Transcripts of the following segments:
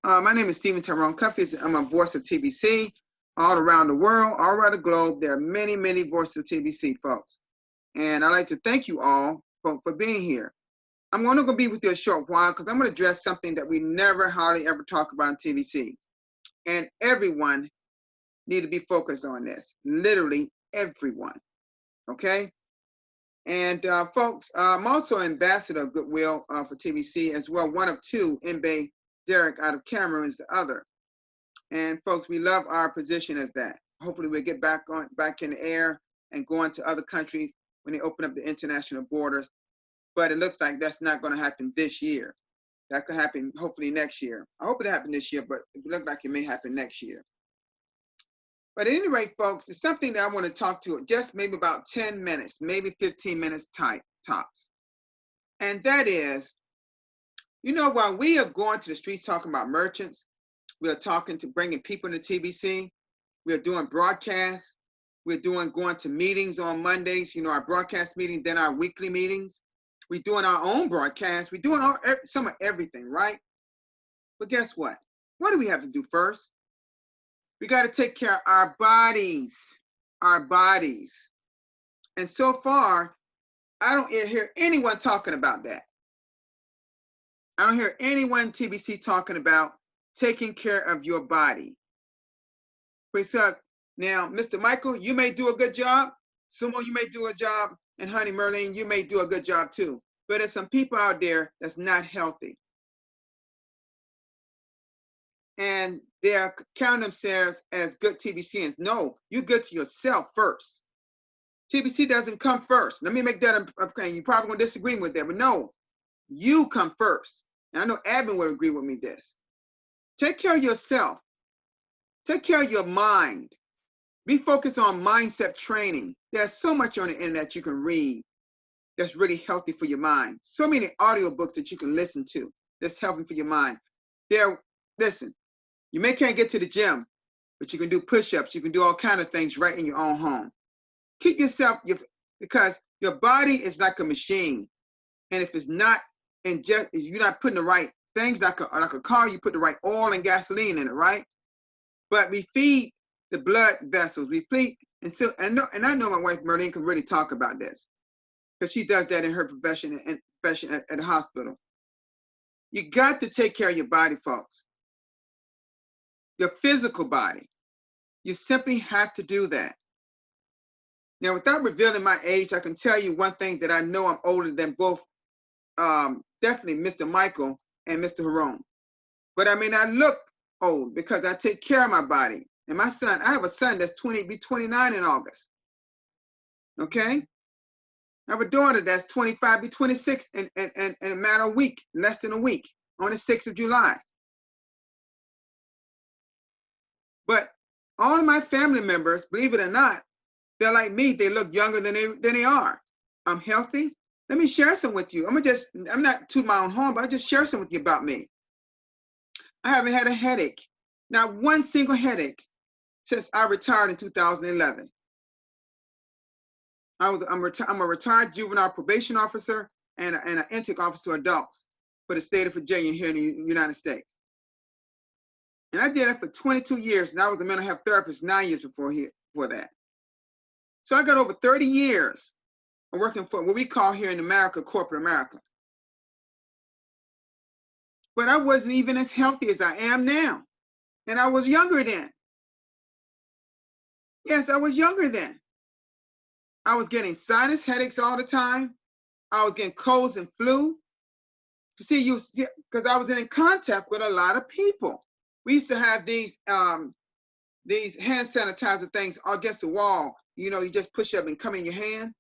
My name is Stephen Tyrone Cuffy. I'm a voice of TBC all around the world, all around the globe. There are many, many voices of TBC, folks. And I'd like to thank you all for being here. I'm only going to be with you a short while because I'm going to address something that we never hardly ever talk about on TBC. And everyone need to be focused on this. Literally everyone. Okay? And folks, I'm also an ambassador of Goodwill for TBC as well. One of two, Mbe Derek out of Cameroon is the other. And folks, we love our position as that. Hopefully we'll get back in the air and go into other countries when they open up the international borders. But it looks like that's not going to happen this year. That could happen hopefully next year. I hope it happens this year, but it looks like it may happen next year. But at any rate, folks, it's something that I want to talk to just maybe about 10 minutes, maybe 15 minutes tops. And that is, you know, while we are going to the streets talking about merchants, we are talking to bringing people into TBC. We are doing broadcasts. We're going to meetings on Mondays, you know, our broadcast meetings, then our weekly meetings. We're doing our own broadcasts. We're doing some of everything, right? But guess what? What do we have to do first? We got to take care of our bodies, And so far, I don't hear anyone talking about that. I don't hear anyone TBC talking about taking care of your body. Now, Mr. Michael, you may do a good job. Sumo, you may do a job. And Honey Merlin, you may do a good job too. But there's some people out there that's not healthy. And they're counting themselves as good TBCians. No, you're good to yourself first. TBC doesn't come first. Let me make that okay. You're probably going to disagree with that, but no, you come first. And I know Abin would agree with me this. Take care of yourself. Take care of your mind. Be focused on mindset training. There's so much on the internet you can read that's really healthy for your mind. So many audiobooks that you can listen to that's healthy for your mind. Listen, you can't get to the gym, but you can do push-ups. You can do all kinds of things right in your own home. Keep yourself, because your body is like a machine. And if it's not, if you're not putting the right things, like a car, you put the right oil and gasoline in it, right? But we feed the blood vessels. We feed, and I know my wife Merlene can really talk about this because she does that in her profession at the hospital. You got to take care of your body, folks. Your physical body. You simply have to do that. Now, without revealing my age, I can tell you one thing that I know I'm older than both, definitely Mr. Michael and Mr. Harone. But I may not look old because I take care of my body. And my son, I have a son that's be 29 in August. Okay? I have a daughter that's 25, be 26 in a matter of a week, less than a week, on the 6th of July. But all of my family members, believe it or not, they're like me. They look younger than they are. I'm healthy. Let me share some with you. I'm not to my own home, but I'll just share some with you about me. I haven't had a headache, not one single headache, since I retired in 2011. I'm a retired juvenile probation officer and an intake officer for adults for the state of Virginia here in the United States. And I did that for 22 years, and I was a mental health therapist 9 years before that. So I got over 30 years of working for what we call here in America, corporate America. But I wasn't even as healthy as I am now. And I was younger then. Yes, I was younger then. I was getting sinus headaches all the time. I was getting colds and flu. See, because I was in contact with a lot of people. We used to have these hand sanitizer things against the wall. You know, you just push up and come in your hand.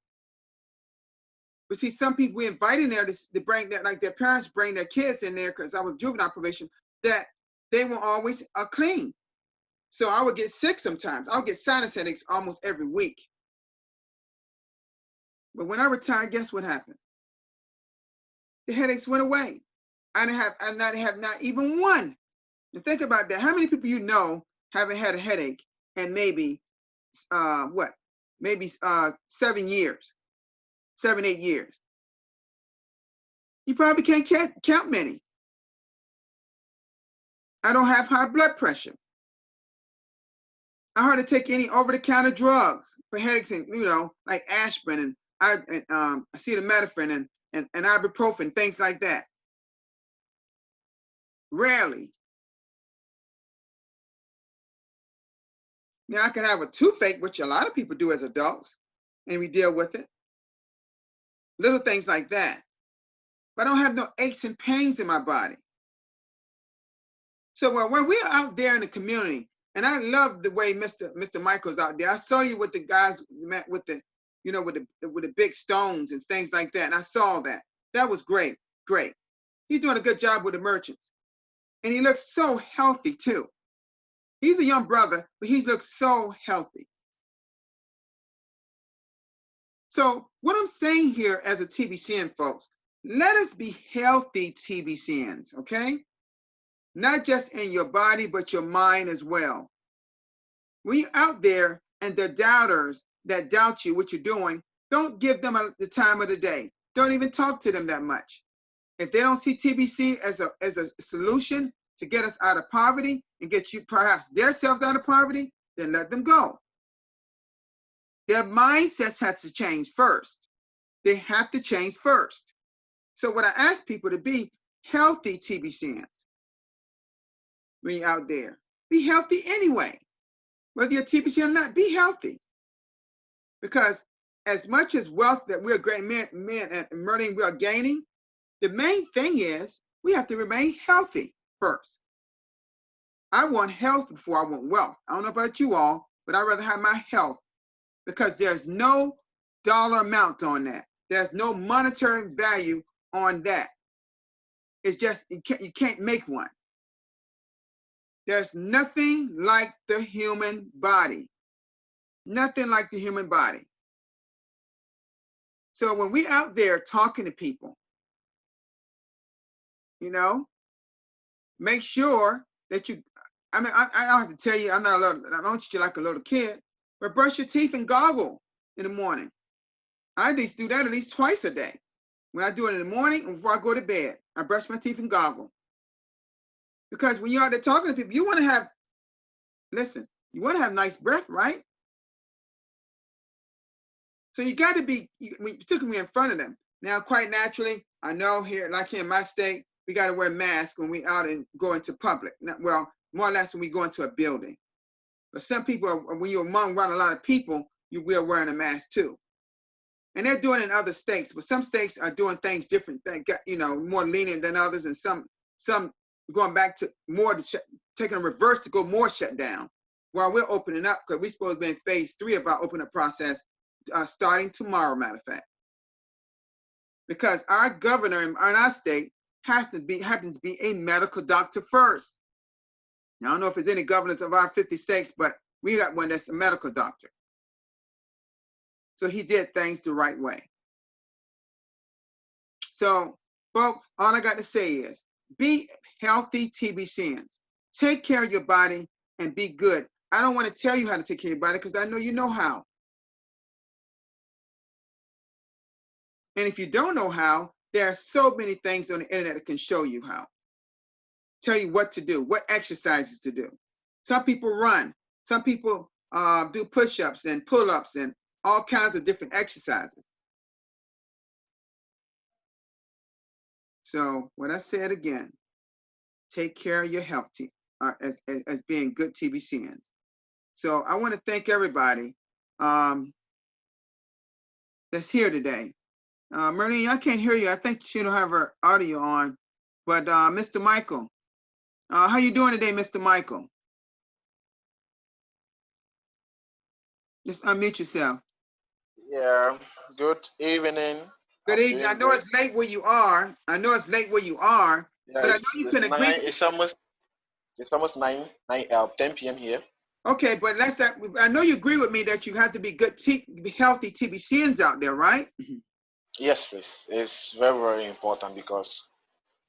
But see, some people we invite in there to bring that, like their parents bring their kids in there, because I was juvenile probation, that they were always clean. So I would get sick sometimes. I would get sinus headaches almost every week. But when I retired, guess what happened? The headaches went away. I have not even one. And think about that. How many people you know haven't had a headache in maybe 7 years, 7, 8 years? You probably can't count many. I don't have high blood pressure. I hardly take any over-the-counter drugs for headaches, and like aspirin and acetaminophen and ibuprofen, things like that. Rarely. Now I can have a toothache, which a lot of people do as adults, and we deal with it. Little things like that. But I don't have no aches and pains in my body. So when we're out there in the community, and I love the way Mr. Michael's out there. I saw you with the guys with the with the big stones and things like that, and I saw that. That was great, great. He's doing a good job with the merchants, and he looks so healthy too. He's a young brother, but he looks so healthy. So what I'm saying here as a TBCN, folks, let us be healthy TBCNs, okay? Not just in your body, but your mind as well. When you're out there and the doubters that doubt you, what you're doing, don't give them the time of the day. Don't even talk to them that much. If they don't see TBC as a solution to get us out of poverty and get you perhaps themselves out of poverty, then let them go. Their mindsets have to change first. They have to change first. So what I ask people to be healthy TBCNs when you're out there. Be healthy anyway. Whether you're TBC or not, be healthy. Because as much as wealth that we're great men and money we are gaining, the main thing is we have to remain healthy first. I want health before I want wealth. I don't know about you all, but I'd rather have my health because there's no dollar amount on that. There's no monetary value on that. It's just, you can't make one. There's nothing like the human body. Nothing like the human body. So when we're out there talking to people, make sure that you, I don't have to tell you, I don't treat you like a little kid, but brush your teeth and goggle in the morning. I at least do that at least twice a day. When I do it in the morning and before I go to bed, I brush my teeth and goggle. Because when you're out there talking to people, you want to have, you want to have nice breath, right? So you got to be, particularly in front of them. Now, quite naturally, I know here, like here in my state, we got to wear masks when we out and go into public. Well, more or less when we go into a building. But some people, when you're around a lot of people, you will wearing a mask too. And they're doing it in other states, but some states are doing things different, more lenient than others, and some going back to more, taking a reverse to go more shut down, while we're opening up, because we're supposed to be in phase 3 of our open up process, starting tomorrow, matter of fact. Because our governor in our state happens to be a medical doctor first. Now, I don't know if there's any governors of our 50 states, but we got one that's a medical doctor. So he did things the right way. So, folks, all I got to say is be healthy TBCNs. Take care of your body and be good. I don't want to tell you how to take care of your body because I know you know how. And if you don't know how, there are so many things on the internet that can show you how. Tell you what to do, what exercises to do. Some people run. Some people do push-ups and pull-ups and all kinds of different exercises. So what I said again, take care of your health as being good TBCNs. So I want to thank everybody that's here today. Marlene, I can't hear you. I think she don't have her audio on. But Mr. Michael, how you doing today, Mr. Michael? Just unmute yourself. Yeah, good evening. Good evening. I know it's late where you are. Yeah, but I know you can agree. It's almost 10 p.m. here. Okay, but I know you agree with me that you have to be good, healthy TBCNs out there, right? Yes, please. It's very, very important because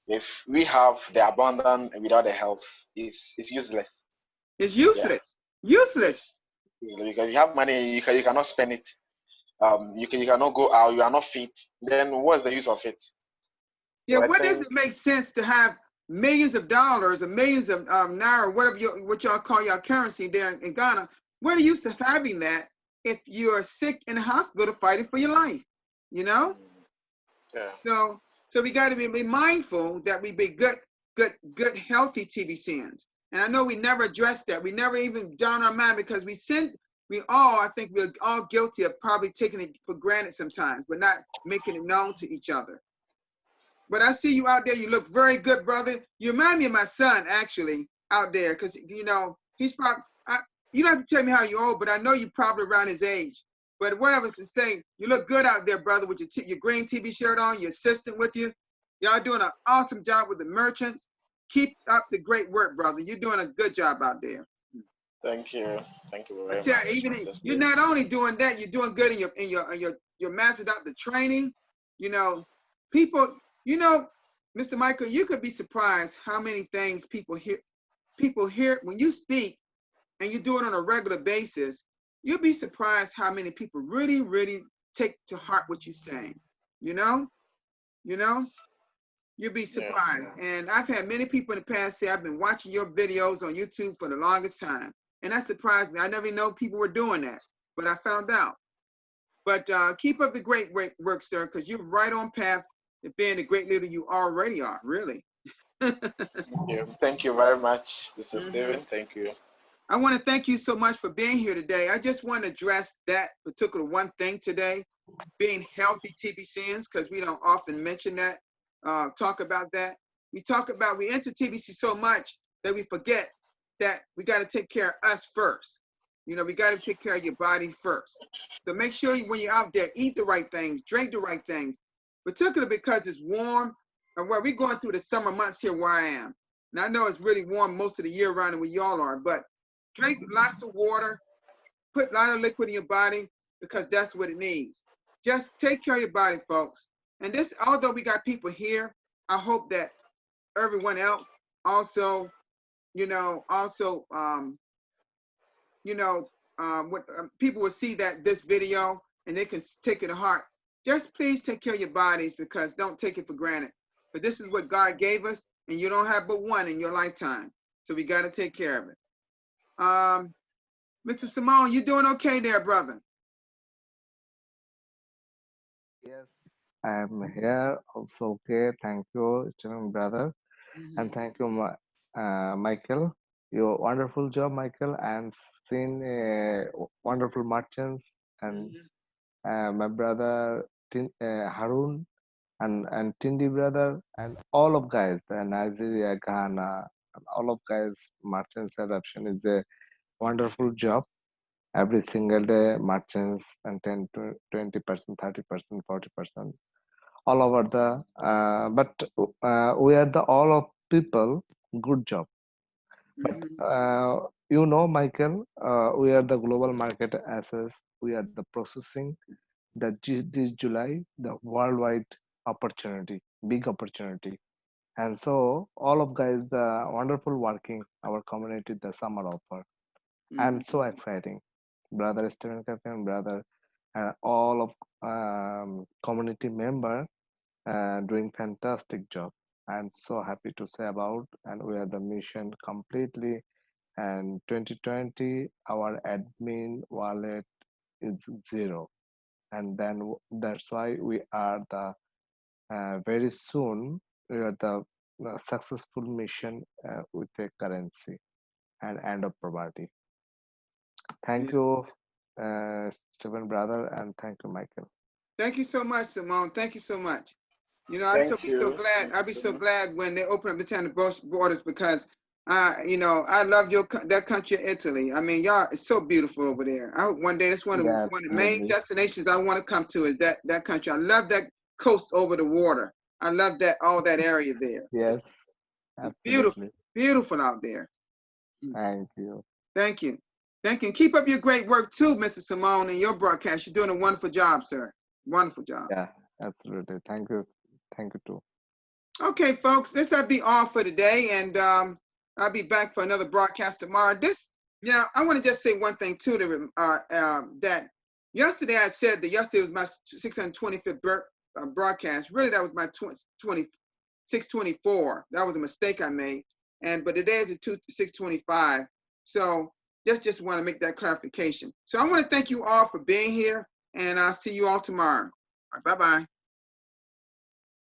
if we have the abundance without the health, it's useless. It's useless. Yeah. Useless. Because if you have money, you cannot spend it. You cannot go out. You are not fit. Then what's the use of it? Yeah. So what does it make sense to have millions of dollars or millions of naira, whatever what y'all call your currency there in Ghana. What are you used to having that if you're sick in the hospital fighting for your life? You know? Yeah. So we got to be mindful that we be good, healthy TBCNs. And I know we never addressed that. We never even down our mind because I think we're all guilty of probably taking it for granted sometimes, but not making it known to each other. But I see you out there. You look very good, brother. You remind me of my son, actually, out there, because he's probably. You don't have to tell me how you're old, but I know you're probably around his age. But what I was to say, you look good out there, brother, with your green TB shirt on, your assistant with you. Y'all doing an awesome job with the merchants. Keep up the great work, brother. You're doing a good job out there. Thank you. Thank you I very tell you, much, even Mr. you're Steve. not only doing that, you're doing good in your mastered out the training. People, Mr. Michael, you could be surprised how many things people hear when you speak and you do it on a regular basis. You'll be surprised how many people really, really take to heart what you're saying. You know, you'll be Yeah. surprised. And I've had many people in the past say, I've been watching your videos on YouTube for the longest time. And that surprised me. I never know people were doing that, but I found out. But keep up the great work, sir, because you're right on path to being the great leader you already are, really. Thank you very much, Mr. Mm-hmm. Steven. Thank you. I want to thank you so much for being here today. I just want to address that particular one thing today, being healthy TBCNs, because we don't often mention that, talk about that. We enter TBC so much that we forget that we got to take care of us first. We got to take care of your body first. So make sure when you're out there, eat the right things, drink the right things, particularly because it's warm. And where we're going through the summer months here where I am. And I know it's really warm most of the year around where y'all are, but drink lots of water, put a lot of liquid in your body because that's what it needs. Just take care of your body, folks. And this, although we got people here, I hope that everyone else also, people will see that this video and they can take it to heart. Just please take care of your bodies because don't take it for granted. But this is what God gave us, and you don't have but one in your lifetime. So we got to take care of it. Mr. Simone, you doing okay there, brother? Yes, I'm here. Also, okay. Thank you, Stephen brother, and Mm-hmm. thank you, Michael. Your wonderful job, Michael, and seen wonderful merchants and Mm-hmm. my brother Harun and Tindi brother and all of guys, Nigeria, Ghana, and all of guys. Merchants adoption is a wonderful job. Every single day, merchants and 10 to 20%, 30%, 40%. All over the but we are the all of people good job, but Mm-hmm. Michael, we are the global market access, we are the processing this July the worldwide opportunity, big opportunity. And so all of guys the wonderful working our community the summer offer and Mm-hmm. so exciting, brother Stephen Captain, brother all of community member doing fantastic job. I'm so happy to say about, and we are the mission completely. And 2020, our admin wallet is zero, and then that's why we are the very soon we are the successful mission with a currency and end of poverty. Thank Yeah. you, Stephen brother, and thank you, Michael. Thank you so much, Simone. Thank you so much. I'd Thank be so you. glad. Thank I'd you be so so much. glad when they open up the town borders because, I love that country, Italy. I mean, y'all, it's so beautiful over there. I hope one day that's Yeah, one of the main absolutely. destinations I want to come to is that country. I love that coast over the water. I love all that area there. Yes, It's beautiful, absolutely. beautiful out there. Thank you. Thank you. Thank you. And keep up your great work too, Mr. Simone, and your broadcast. You're doing a wonderful job, sir. Wonderful job. Yeah, absolutely. Thank you. Thank you too. Okay, folks, this will be all for today, and I'll be back for another broadcast tomorrow. I want to just say one thing too, that yesterday I said that yesterday was my 625th broadcast. Really, that was my 20th. 6:24. That was a mistake I made. But today is 6:25. So just want to make that clarification. So I want to thank you all for being here, and I'll see you all tomorrow. Bye-bye.